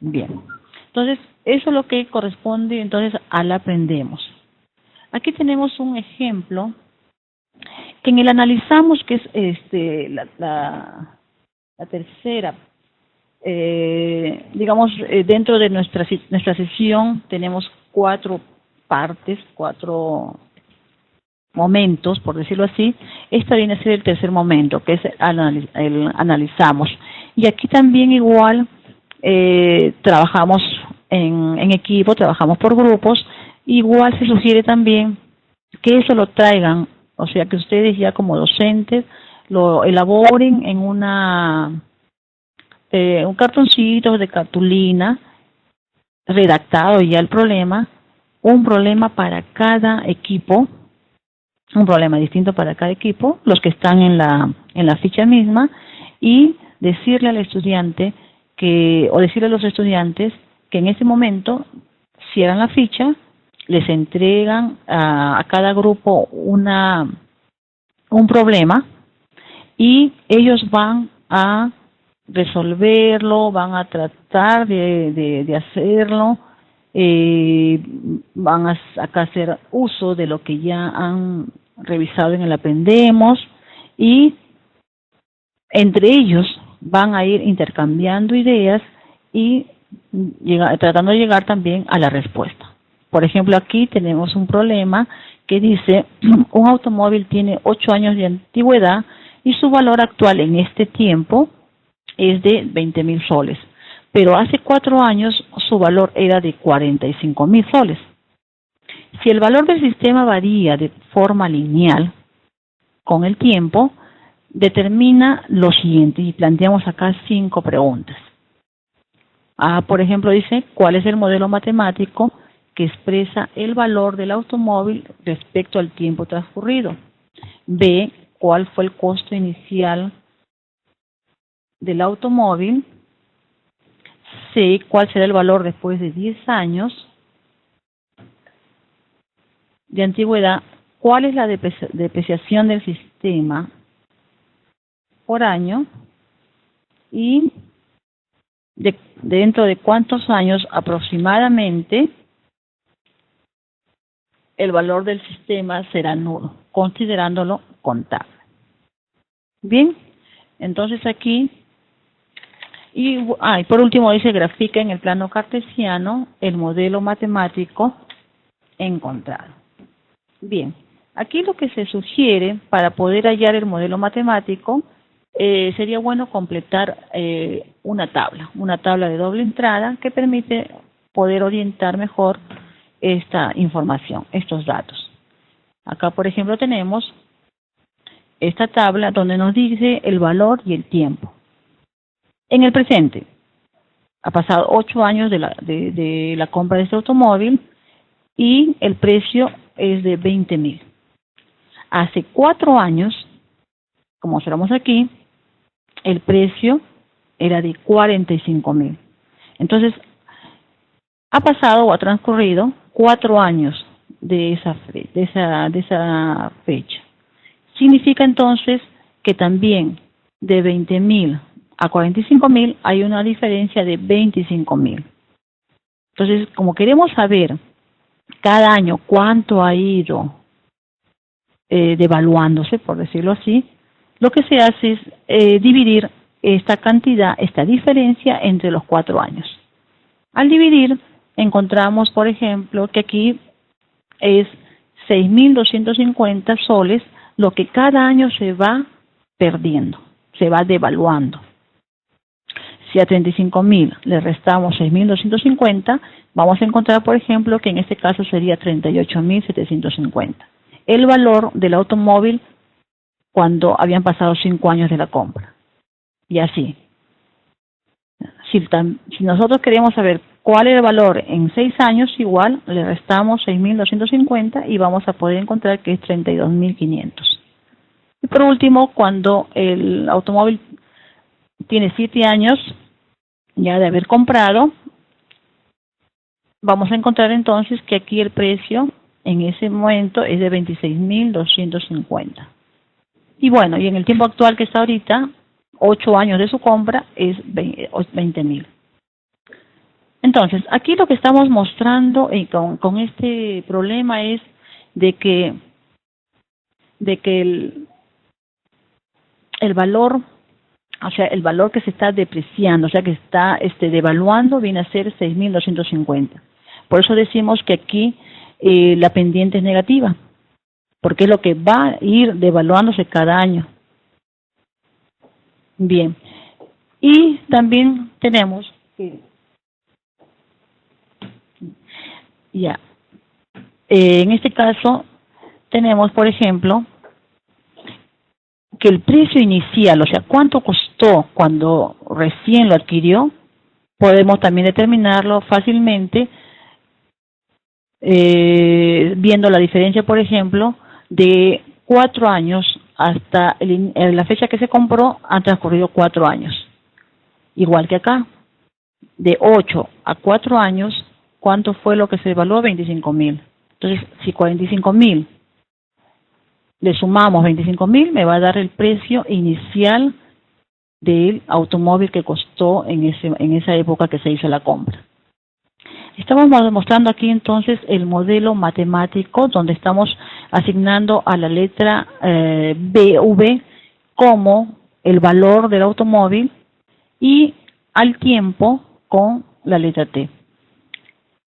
Bien. Entonces, eso es lo que corresponde entonces al aprendemos. Aquí tenemos un ejemplo que en el analizamos, que es la tercera. Dentro de nuestra sesión tenemos 4 partes, 4 momentos, por decirlo así, este viene a ser el tercer momento, que es el analizamos. Y aquí también igual trabajamos en equipo, trabajamos por grupos. Igual se sugiere también que eso lo traigan, o sea, que ustedes ya como docentes lo elaboren en un cartoncito de cartulina, redactado ya el problema, un problema para cada equipo, un problema distinto para cada equipo, los que están en la ficha misma, y decirle al estudiante o decirle a los estudiantes que en ese momento cierran la ficha, les entregan a cada grupo un problema y ellos van a resolverlo, van a tratar de hacerlo, van a hacer uso de lo que ya han revisado en el Aprendemos, y entre ellos van a ir intercambiando ideas y tratando de llegar también a la respuesta. Por ejemplo, aquí tenemos un problema que dice: un automóvil tiene 8 años de antigüedad y su valor actual en este tiempo es de 20.000 soles, pero hace 4 años su valor era de 45.000 soles. Si el valor del sistema varía de forma lineal con el tiempo, determina lo siguiente, y planteamos acá 5 preguntas. Por ejemplo, dice: ¿cuál es el modelo matemático que expresa el valor del automóvil respecto al tiempo transcurrido? B, ¿cuál fue el costo inicial del automóvil? C, ¿cuál será el valor después de 10 años de antigüedad? ¿Cuál es la depreciación del sistema por año? Y dentro de cuántos años aproximadamente el valor del sistema será nulo, considerándolo contable. Bien, entonces aquí, y por último dice: grafica en el plano cartesiano el modelo matemático encontrado. Bien, aquí lo que se sugiere para poder hallar el modelo matemático, sería bueno completar una tabla de doble entrada que permite poder orientar mejor esta información, estos datos. Acá, por ejemplo, tenemos esta tabla donde nos dice el valor y el tiempo. En el presente, ha pasado 8 años de la compra de este automóvil y el precio es de 20.000. Hace 4 años, como observamos aquí, el precio era de 45.000. Entonces, ha pasado o ha transcurrido 4 años de esa fecha. Significa entonces que también de 20.000 a 45.000 hay una diferencia de 25.000. Entonces, como queremos saber cada año cuánto ha ido devaluándose, por decirlo así, lo que se hace es dividir esta cantidad, esta diferencia, entre los 4 años. Al dividir, encontramos, por ejemplo, que aquí es 6.250 soles lo que cada año se va perdiendo, se va devaluando. Si a 35.000 le restamos 6.250, vamos a encontrar, por ejemplo, que en este caso sería 38.750. El valor del automóvil cuando habían pasado 5 años de la compra. Y así. Si nosotros queremos saber cuál es el valor en 6 años, igual le restamos 6.250 y vamos a poder encontrar que es 32.500. Y por último, cuando el automóvil tiene 7 años ya de haber comprado, vamos a encontrar entonces que aquí el precio en ese momento es de 26.250. Y bueno, y en el tiempo actual que está ahorita, 8 años de su compra es 20.000. Entonces, aquí lo que estamos mostrando con este problema es de que el valor, o sea, el valor que se está depreciando, o sea, que está devaluando, viene a ser 6.250. Por eso decimos que aquí la pendiente es negativa. porque es lo que va a ir devaluándose cada año. Bien, y también tenemos que, ya, en este caso tenemos, por ejemplo, que el precio inicial, o sea, cuánto costó cuando recién lo adquirió, podemos también determinarlo fácilmente viendo la diferencia, por ejemplo, de 4 años hasta la fecha que se compró, han transcurrido 4 años. Igual que acá, de 8 a 4 años, ¿cuánto fue lo que se evaluó? 25.000. Entonces, si 45.000 le sumamos 25.000, me va a dar el precio inicial del automóvil que costó en esa época que se hizo la compra. Estamos mostrando aquí entonces el modelo matemático donde estamos asignando a la letra V como el valor del automóvil y al tiempo con la letra T.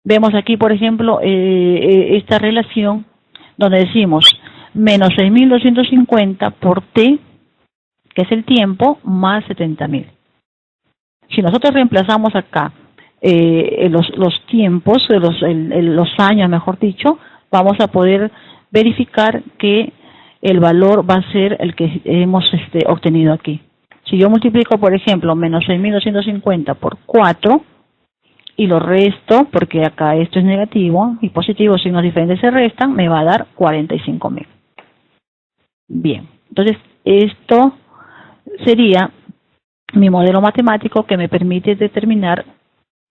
Vemos aquí, por ejemplo, esta relación donde decimos menos 6.250 por T, que es el tiempo, más 70.000. Si nosotros reemplazamos acá los tiempos, los años, mejor dicho, vamos a poder verificar que el valor va a ser el que hemos obtenido aquí. Si yo multiplico, por ejemplo, menos 6.250 por 4 y lo resto, porque acá esto es negativo y positivo, signos diferentes se restan, me va a dar 45.000. Bien, entonces esto sería mi modelo matemático que me permite determinar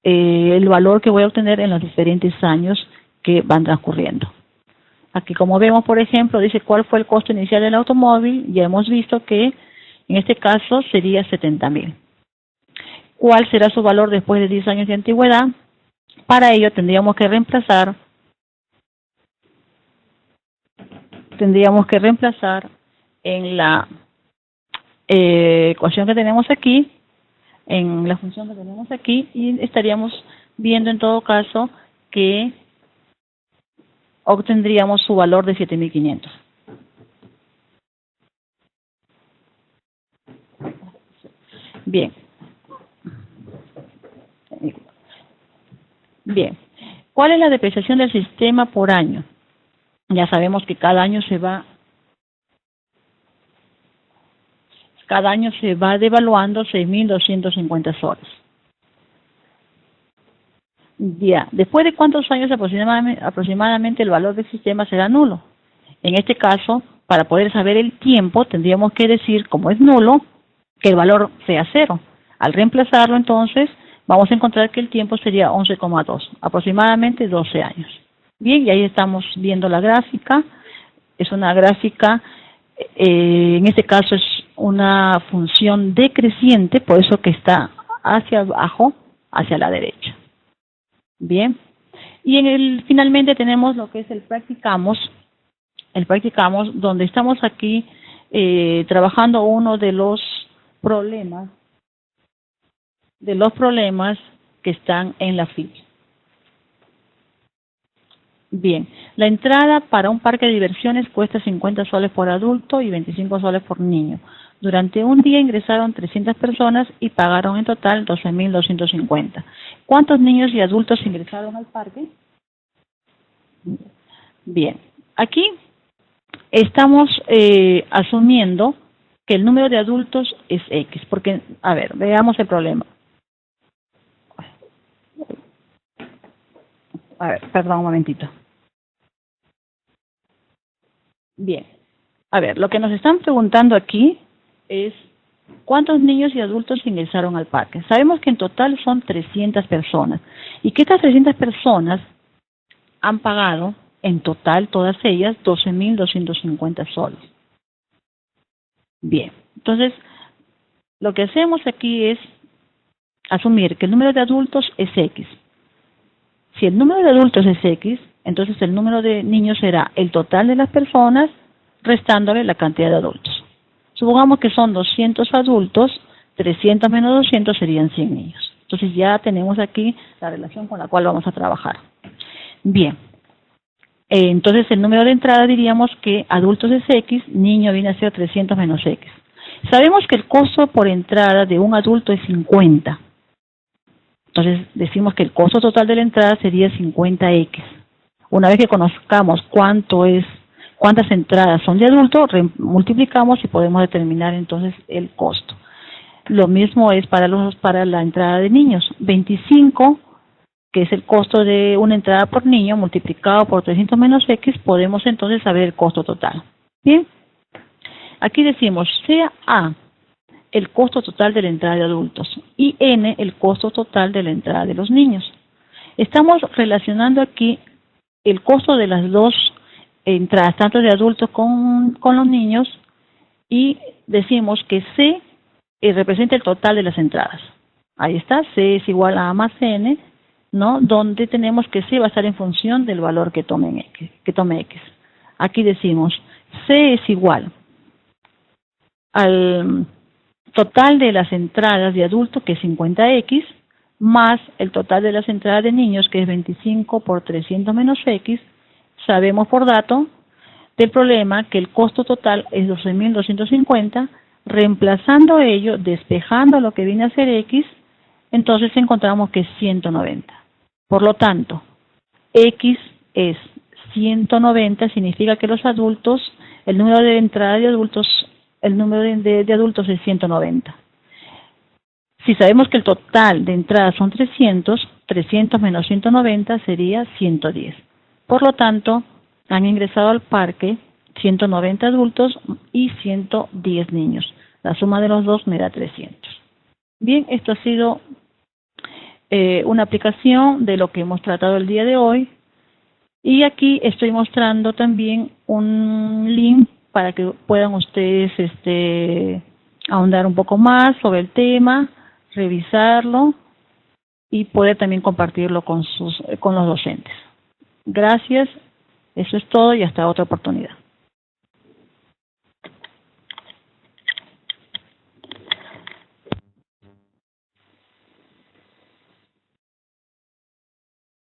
el valor que voy a obtener en los diferentes años que van transcurriendo. Aquí, como vemos, por ejemplo, dice cuál fue el costo inicial del automóvil. Ya hemos visto que en este caso sería 70.000. ¿Cuál será su valor después de 10 años de antigüedad? Para ello tendríamos que reemplazar en la ecuación que tenemos aquí, en la función que tenemos aquí, y estaríamos viendo en todo caso que obtendríamos su valor de 7.500. Bien. Bien. ¿Cuál es la depreciación del sistema por año? Ya sabemos que cada año se va devaluando 6.250 soles. Ya, ¿después de cuántos años aproximadamente el valor del sistema será nulo? En este caso, para poder saber el tiempo, tendríamos que decir, como es nulo, que el valor sea 0. Al reemplazarlo, entonces, vamos a encontrar que el tiempo sería 11,2, aproximadamente 12 años. Bien, y ahí estamos viendo la gráfica. Es una gráfica, en este caso es una función decreciente, por eso que está hacia abajo, hacia la derecha. Bien, y finalmente tenemos lo que es el practicamos, donde estamos aquí trabajando uno de los problemas que están en la ficha. Bien, la entrada para un parque de diversiones cuesta 50 soles por adulto y 25 soles por niño. Durante un día ingresaron 300 personas y pagaron en total 12.250. ¿Cuántos niños y adultos ingresaron al parque? Bien, aquí estamos asumiendo que el número de adultos es X, porque, a ver, veamos el problema. A ver, perdón un momentito. Bien, a ver, lo que nos están preguntando aquí es ¿cuántos niños y adultos ingresaron al parque? Sabemos que en total son 300 personas y que estas 300 personas han pagado en total, todas ellas, 12.250 soles. Bien, entonces lo que hacemos aquí es asumir que el número de adultos es X. Si el número de adultos es X, entonces el número de niños será el total de las personas restándole la cantidad de adultos. Supongamos que son 200 adultos, 300 menos 200 serían 100 niños. Entonces ya tenemos aquí la relación con la cual vamos a trabajar. Bien, Entonces, el número de entrada diríamos que adultos es X, niño viene a ser 300 menos X. Sabemos que el costo por entrada de un adulto es 50. Entonces, decimos que el costo total de la entrada sería 50X. Una vez que conozcamos cuántas entradas son de adulto, multiplicamos y podemos determinar entonces el costo. Lo mismo es para la entrada de niños. 25, que es el costo de una entrada por niño, multiplicado por 300 menos X, podemos entonces saber el costo total. Bien, aquí decimos sea A el costo total de la entrada de adultos y N el costo total de la entrada de los niños. Estamos relacionando aquí el costo de las dos entradas, tanto de adultos con los niños, y decimos que C representa el total de las entradas. Ahí está, C es igual a A más N, ¿no? Donde tenemos que C va a estar en función del valor que tome X. Aquí decimos C es igual al total de las entradas de adultos, que es 50X, más el total de las entradas de niños, que es 25 por 300 menos X. Sabemos por dato del problema que el costo total es 12.250, reemplazando ello, despejando lo que viene a ser X, entonces encontramos que es 190. Por lo tanto, X es 190, significa que los adultos, el número de entrada de adultos, el número de adultos es 190. Si sabemos que el total de entradas son 300 menos 190 sería 110. Por lo tanto, han ingresado al parque 190 adultos y 110 niños. La suma de los dos me da 300. Bien, esto ha sido una aplicación de lo que hemos tratado el día de hoy. Y aquí estoy mostrando también un link para que puedan ustedes ahondar un poco más sobre el tema, revisarlo y poder también compartirlo con los docentes. Gracias, eso es todo y hasta otra oportunidad.